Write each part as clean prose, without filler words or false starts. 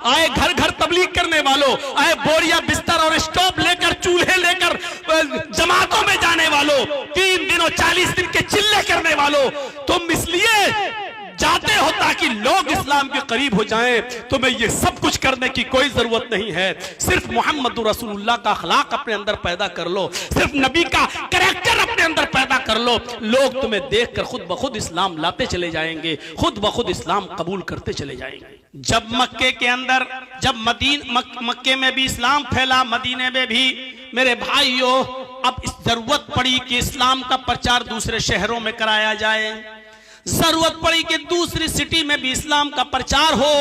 आए घर घर तबलीग करने वालों, आए बोरिया बिस्तर और स्टोव लेकर, चूल्हे लेकर जमातों में जाने वालों, 3 दिनों 40 दिन के चिल्ले करने वालों, तुम इसलिए जाते हो ताकि लोग इस्लाम के करीब हो जाएं। तुम्हें ये सब कुछ करने की कोई जरूरत नहीं है। सिर्फ मोहम्मद रसूलुल्लाह का अखलाक अपने अंदर पैदा कर लो, सिर्फ नबी का कैरेक्टर अपने अंदर पैदा कर लो। लोग तुम्हें देखकर खुद ब खुद इस्लाम लाते चले जाएंगे, खुद ब खुद इस्लाम कबूल करते चले जाएंगे। जब मक्के के अंदर, जब मक्के में भी इस्लाम फैला, मदीने में भी, मेरे भाइयों, अब इस जरूरत पड़ी कि इस्लाम का प्रचार दूसरे शहरों में कराया जाए, जरूरत पड़ी कि दूसरी सिटी में भी इस्लाम का प्रचार हो।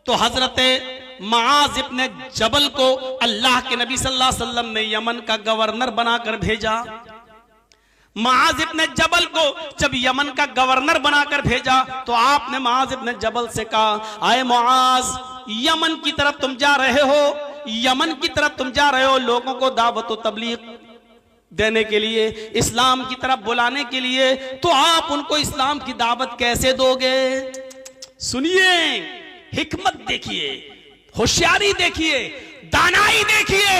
तो हजरत मुआज इब्न जबल को अल्लाह के नबी सल्लल्लाहु अलैहि वसल्लम ने यमन का गवर्नर बनाकर भेजा। मुआज इब्न जबल को जब यमन का गवर्नर बनाकर भेजा तो आपने मुआज इब्न जबल से कहा, आए मुआज, यमन की तरफ तुम जा रहे हो, यमन की तरफ तुम जा रहे हो लोगों को दावत व तबलीग देने के लिए, इस्लाम की तरफ बुलाने के लिए, तो आप उनको इस्लाम की दावत कैसे दोगे? सुनिए, हिकमत देखिए, होशियारी देखिए, दानाई देखिए।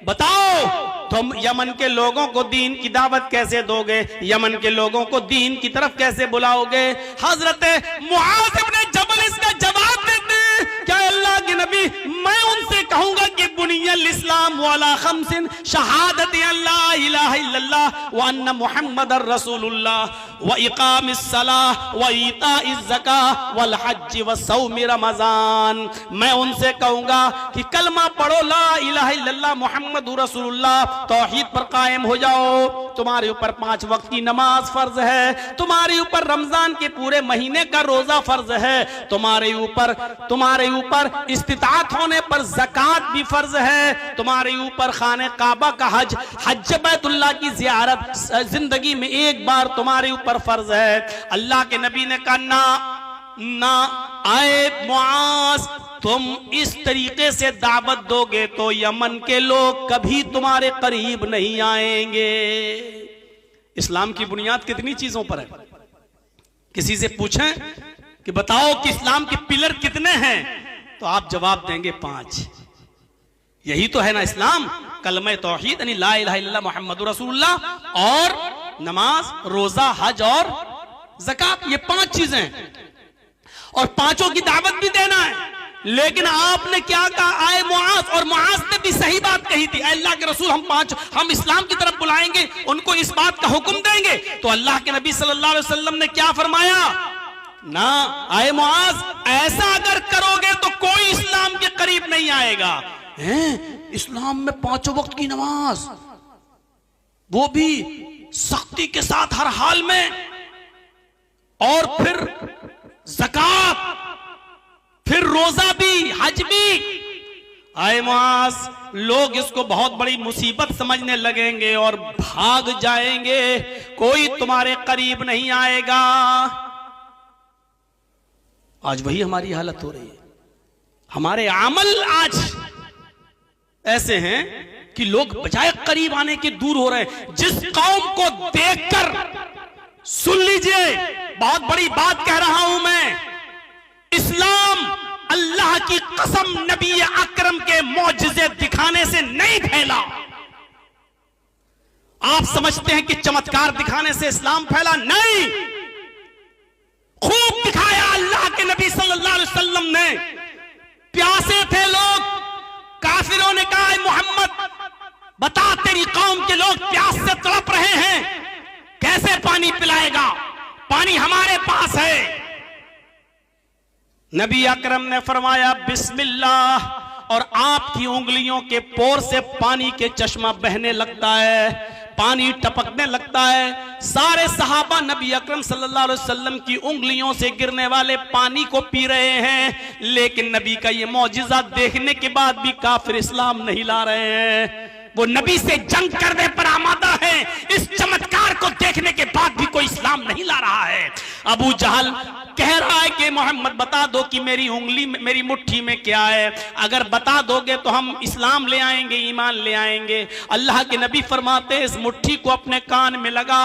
बताओ तुम यमन के लोगों को दीन की दावत कैसे दोगे, यमन के लोगों को दीन की तरफ कैसे बुलाओगे? हजरत मुआज इब्न जबल इसका जवाब देते हैं, क्या अल्लाह के नबी, मैं उनसे कहूंगा कि बुनियल इस्लाम वाला खमसिन, शहादत अल्लाह इलाहा इल्लल्लाह व अन्ना मुहम्मदर रसूलुल्लाह व इकामिस सलाह व ईताइज ज़कात वल हज व सौम रमजान। मैं उनसे कहूंगा कि कलमा पढ़ो, ला इलाहा इल्लल्लाह मुहम्मदुर रसूलुल्लाह, तौहीद पर कायम हो जाओ। तुम्हारे ऊपर 5 वक्त की नमाज फर्ज है, तुम्हारे ऊपर रमजान के पूरे महीने का रोजा फर्ज है, तुम्हारे ऊपर इस्तिताअत होने पर ज़कात भी फर्ज है, तुम्हारे ऊपर खाने काबा का हज बैतुल्लाह की ज़ियारत जिंदगी में एक बार तुम्हारे ऊपर फर्ज है। अल्लाह के नबी ने कहा, ना आए मुआज, तुम इस तरीके से दावत दोगे तो यमन के लोग कभी तुम्हारे करीब नहीं आएंगे। इस्लाम की बुनियाद कितनी चीजों पर है? किसी से पूछें कि बताओ कि इस्लाम के पिलर कितने हैं, तो आप जवाब देंगे 5। यही तो है ना इस्लाम, कलमे तौहीद यानी ला इलाहा इल्लल्लाह मुहम्मदुर रसूलुल्लाह और नमाज, रोजा, हज और ज़कात, ये 5 चीजें हैं और 5ओं की दावत भी देना है। लेकिन आपने क्या कहा, आए मुआज, और मुआज ने भी सही बात कही थी, अल्लाह के रसूल, हम इस्लाम की तरफ बुलाएंगे, उनको इस बात का हुक्म देंगे। तो अल्लाह के नबी सल्लल्लाहु अलैहि वसल्लम ने क्या फरमाया, ना आए मुआज, ऐसा अगर करोगे तो कोई इस्लाम के करीब नहीं आएगा। इस्लाम में 5 वक्त की नमाज, वो भी सख्ती के साथ हर हाल में, और फिर ज़कात, फिर रोजा भी, हज भी। आए मुआज, लोग इसको बहुत बड़ी मुसीबत समझने लगेंगे और भाग जाएंगे, कोई तुम्हारे करीब नहीं आएगा। आज वही हमारी हालत हो रही है। हमारे अमल आज ऐसे हैं कि लोग बजाय करीब आने के दूर हो रहे हैं। जिस कौम को देखकर, सुन लीजिए, बहुत बड़ी बात कह रहा हूं मैं, इस्लाम अल्लाह की कसम नबी अकरम के मौजिज़े दिखाने से नहीं फैला। आप समझते हैं कि चमत्कार दिखाने से इस्लाम फैला? नहीं, खूब दिखाया अल्लाह के नबी सल्लल्लाहु अलैहि वसल्लम ने। प्यासे थे लोग, काफिरों ने कहा, मोहम्मद बता, तेरी कौम के लोग प्यास से तड़प रहे हैं, कैसे पानी पिलाएगा? पानी हमारे पास है। नबी अकरम ने फरमाया बिस्मिल्लाह, और आपकी उंगलियों के पोर से पानी के चश्मा बहने लगता है, पानी टपकने लगता है। सारे सहाबा नबी अकरम सल्लल्लाहु अलैहि वसल्लम की उंगलियों से गिरने वाले पानी को पी रहे हैं, लेकिन नबी का ये मौजिज़ा देखने के बाद भी काफिर इस्लाम नहीं ला रहे हैं। वो नबी से जंग करने पर आमादा है, इस चमत्कार को देखने के बाद भी कोई इस्लाम नहीं ला रहा है। अबू जहल कह रहा है कि मोहम्मद बता दो कि मेरी उंगली में, मेरी मुट्ठी में क्या है, अगर बता दोगे तो हम इस्लाम ले आएंगे, ईमान ले आएंगे। अल्लाह के नबी फरमाते, इस मुट्ठी को अपने कान में लगा,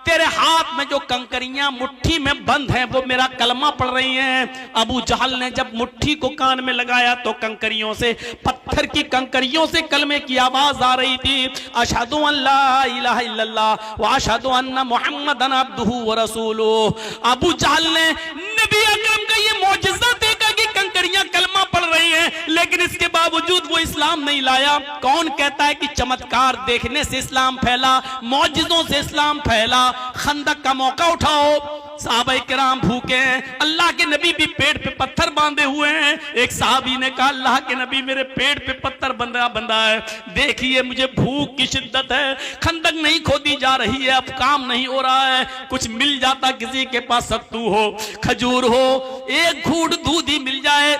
तेरे हाथ में जो कंकरियां मुट्ठी में बंद हैं वो मेरा कलमा पढ़ रही हैं। अबू जहल ने जब मुट्ठी को कान में लगाया तो कंकरियों से, पत्थर की कंकरियों से कलमे की आवाज आ रही थी, अशहदु अल्ला इलाहा इल्लल्लाह व अशहदु अन्ना मुहम्मदन अब्दुहु व रसूलुहु। अबू जहल ने नबी अकरम का ये मौजज़ा देखा कि कंकरियां कलमा पढ़ रही हैं, लेकिन इसके बावजूद वो इस्लाम नहीं लाया। कौन कहता है कि चमत्कार देखने से इस्लाम फैला, मौजज़ों से इस्लाम फैला? खंदक का मौका उठाओ, सहाबा किराम भूखे हैं, अल्लाह के नबी भी पेट पे पत्थर बांधे हुए हैं। एक सहाबी ने कहा, अल्लाह के नबी मेरे पेट पे पत्थर बंधा है, देखिए मुझे भूख की शिद्दत है, खंदक नहीं खोदी जा रही है, अब काम नहीं हो रहा है, कुछ मिल जाता, किसी के पास सत्तू हो, खजूर हो, एक घूंट दूध ही मिल जाए।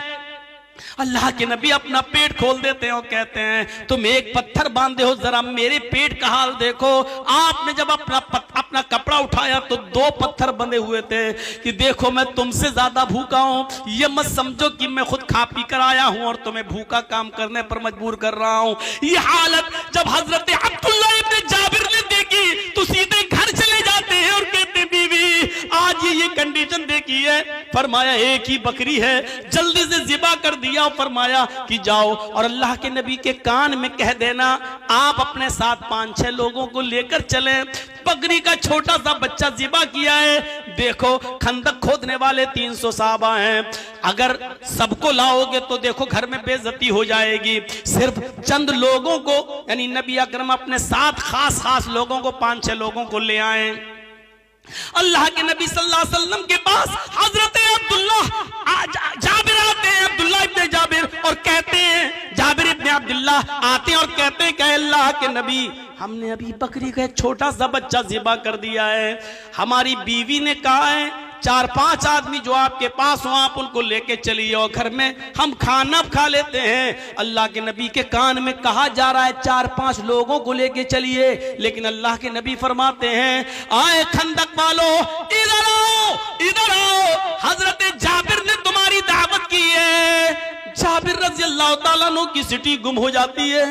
अल्लाह के नबी अपना पेट खोल देते हैं और कहते हैं तुम एक पत्थर बांधे हो, जरा मेरे पेट का हाल देखो। आपने जब अपना कपड़ा उठाया तो 2 पत्थर बंधे हुए थे कि देखो मैं तुमसे ज्यादा भूखा हूं, ये मत समझो कि मैं खुद खा पी कर आया हूं और तुम्हें भूखा काम करने पर मजबूर कर रहा हूं। ये हालत जब हजरत अब्दुल्ला इब्न जाबिर ने देखी तो सीधे घर चले जाते हैं और कहते बीवी आज ये कंडीशन देखी है, फरमाया एक ही बकरी है, जल्दी से ज़िबा कर दिया। फरमाया कि जाओ और अल्लाह के नबी के कान में कह देना आप अपने साथ 5-6 लोगों को लेकर चलें। बकरी का छोटा सा बच्चा ज़िबा किया है। देखो खंदक खोदने वाले 300 साहबा हैं, अगर सबको लाओगे तो देखो घर में बेइज्जती हो जाएगी। सिर्फ चंद लोगों को, यानी नबी अकरम अपने साथ खास लोगों को, 5-6 लोगों को ले आए। अल्लाह के नबी सल्लल्लाहु अलैहि वसल्लम के पास हजरत जाबिर आते हैं, अब्दुल्ला इब्न जाबिर, और कहते हैं, जाबिर इब्न अब्दुल्ला आते हैं और कहते हैं कि अल्लाह के नबी हमने अभी बकरी का एक छोटा सा बच्चा ज़िबा कर दिया है, हमारी बीवी ने कहा है 4-5 आदमी जो आपके पास हो आप उनको लेके चलिए और घर में हम खाना खा लेते हैं। अल्लाह के नबी के कान में कहा जा रहा है 4-5 लोगों को लेके चलिए, लेकिन अल्लाह के नबी फरमाते हैं आए खंदक वालो इधर आओ, इधर आओ, हजरत जाबिर ने तुम्हारी दावत की है। जाबिर रज़ी अल्लाह ताला अन्हु की सिटी गुम हो जाती है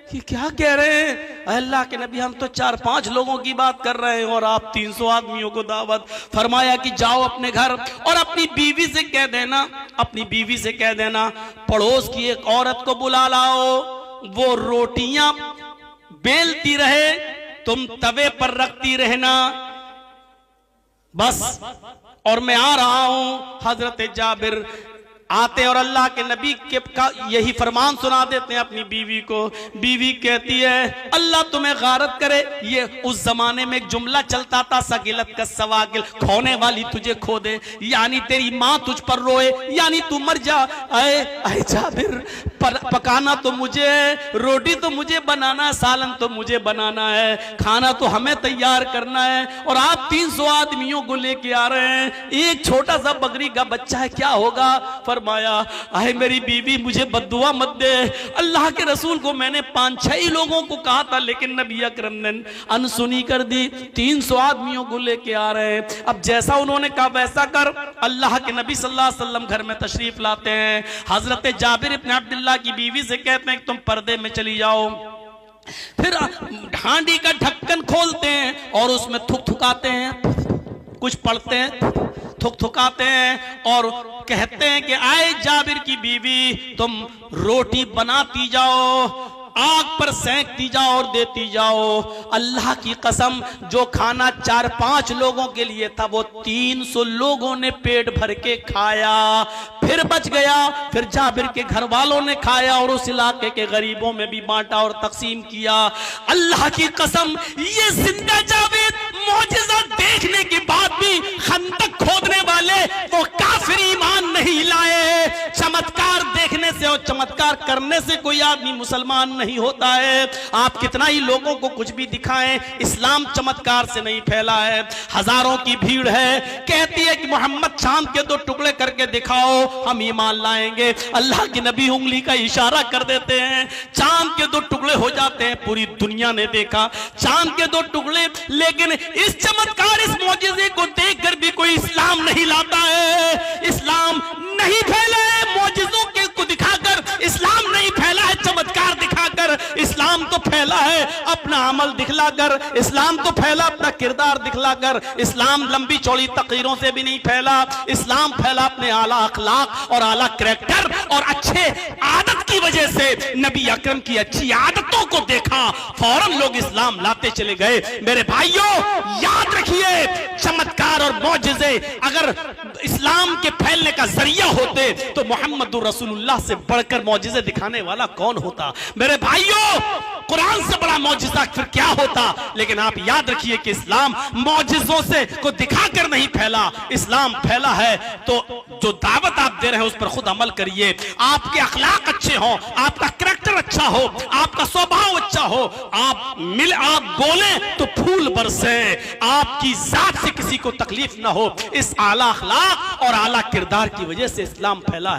कि क्या कह रहे हैं अल्लाह के नबी, हम तो 4-5 लोगों की बात कर रहे हैं और आप 300 आदमियों को दावत। फरमाया कि जाओ अपने घर और अपनी बीवी से कह देना, अपनी बीवी से कह देना पड़ोस की एक औरत को बुला लाओ, वो रोटियां बेलती रहे, तुम तवे पर रखती रहना बस, और मैं आ रहा हूं। हजरत जाबिर आते और अल्लाह के नबी के का यही फरमान सुना देते हैं अपनी बीवी को। बीवी कहती है अल्लाह तुम्हें गारत करे, ये उस जमाने में एक जुमला चलता था, सगिलत का सवागिल, खोने वाली तुझे खो दे, यानी तेरी माँ तुझ पर रोए, यानी तू मर जा। अरे जाबिर पकाना तो मुझे है, रोटी तो मुझे बनाना है, सालन तो मुझे बनाना है, खाना तो हमें तैयार करना है, और आप 300 आदमियों को लेके आ रहे हैं, एक छोटा सा बकरी का बच्चा है, क्या होगा? फरमाया आए मेरी बीवी मुझे बद्दुआ मत दे, अल्लाह के रसूल को मैंने 5-6 लोगों को कहा था, लेकिन नबी अकरम ने अनसुनी कर दी, 300 आदमियों को लेके आ रहे हैं। अब जैसा उन्होंने कहा वैसा कर। अल्लाह के नबी सल्लल्लाहु अलैहि वसल्लम घर में तशरीफ लाते हैं। हजरत जाबिर इब्न अब्दुल्ला की बीवी से कहते हैं कि तुम पर्दे में चली जाओ। फिर हांडी का ढक्कन खोलते हैं और उसमें थुकथुकाते हैं, कुछ पढ़ते हैं, थुकथुकाते हैं और कहते हैं कि आए जाबिर की बीवी तुम रोटी बनाती जाओ, आग पर सेंकती जाओ और देती जाओ। अल्लाह की कसम जो खाना 4-5 लोगों के लिए था वो 300 लोगों ने पेट भर के खाया, फिर बच गया, फिर जाबिर के घर वालों ने खाया और उस इलाके के गरीबों में भी बांटा और तकसीम किया। अल्लाह की कसम ये जिंदा जाबिर मौजिज़ा देखने के बाद भी खंदक खोदने वाले वो काफिर ईमान नहीं लाए। चमत्कार देखने से और चमत्कार करने से कोई आदमी मुसलमान नहीं होता है। आप कितना ही लोगों को कुछ भी दिखाएं, इस्लाम चमत्कार से नहीं फैला है। हजारों की भीड़ है, कहती है कि मोहम्मद चांद के 2 टुकड़े करके दिखाओ हम ईमान लाएंगे। अल्लाह के नबी उंगली का इशारा कर देते हैं, चांद के 2 टुकड़े हो जाते हैं। पूरी दुनिया ने देखा चांद के 2 टुकड़े, लेकिन इस चमत्कार इस मौजिज़े को देखकर भी कोई इस्लाम नहीं लाता है। इस्लाम नहीं फैला है मौजिज़ों को दिखाकर, इस्लाम नहीं फैला है चमत्कार दिखाकर, इस्लाम तो फैला है अपना अपना अमल दिखलाकर, इस्लाम तो फैला अपना किरदार दिखलाकर। इस्लाम लंबी चौड़ी तकरीरों से भी नहीं फैला, इस्लाम फैला अपने आला अखलाक और आला करैक्टर और अच्छे आदत की वजह से। नबी अकरम की अच्छी आदतों को देखा, फौरन लोग इस्लाम लाते चले गए। मेरे भाइयों याद रखिए, चमत्कार और मौजिज़े अगर इस्लाम के फैलने का जरिया होते तो मोहम्मद रसूलुल्लाह से बढ़कर मौजिज़े दिखाने वाला कौन होता। मेरे भाइयों कुरान से बड़ा मौजिज़ा फिर क्या होता। लेकिन आप याद रखिए कि इस्लाम मौजिज़ों से को दिखाकर नहीं फैला, इस्लाम फैला है तो जो दावत आप दे रहे हैं उस पर खुद अमल करिए। आपके अखलाक अच्छे हो, आपका करैक्टर अच्छा हो, आपका स्वभाव अच्छा हो, आप बोलें तो फूल बरसे, आपकी जात से किसी को तकलीफ ना हो। इस आला अखलाक और आला किरदार की वजह से इस्लाम फैला है।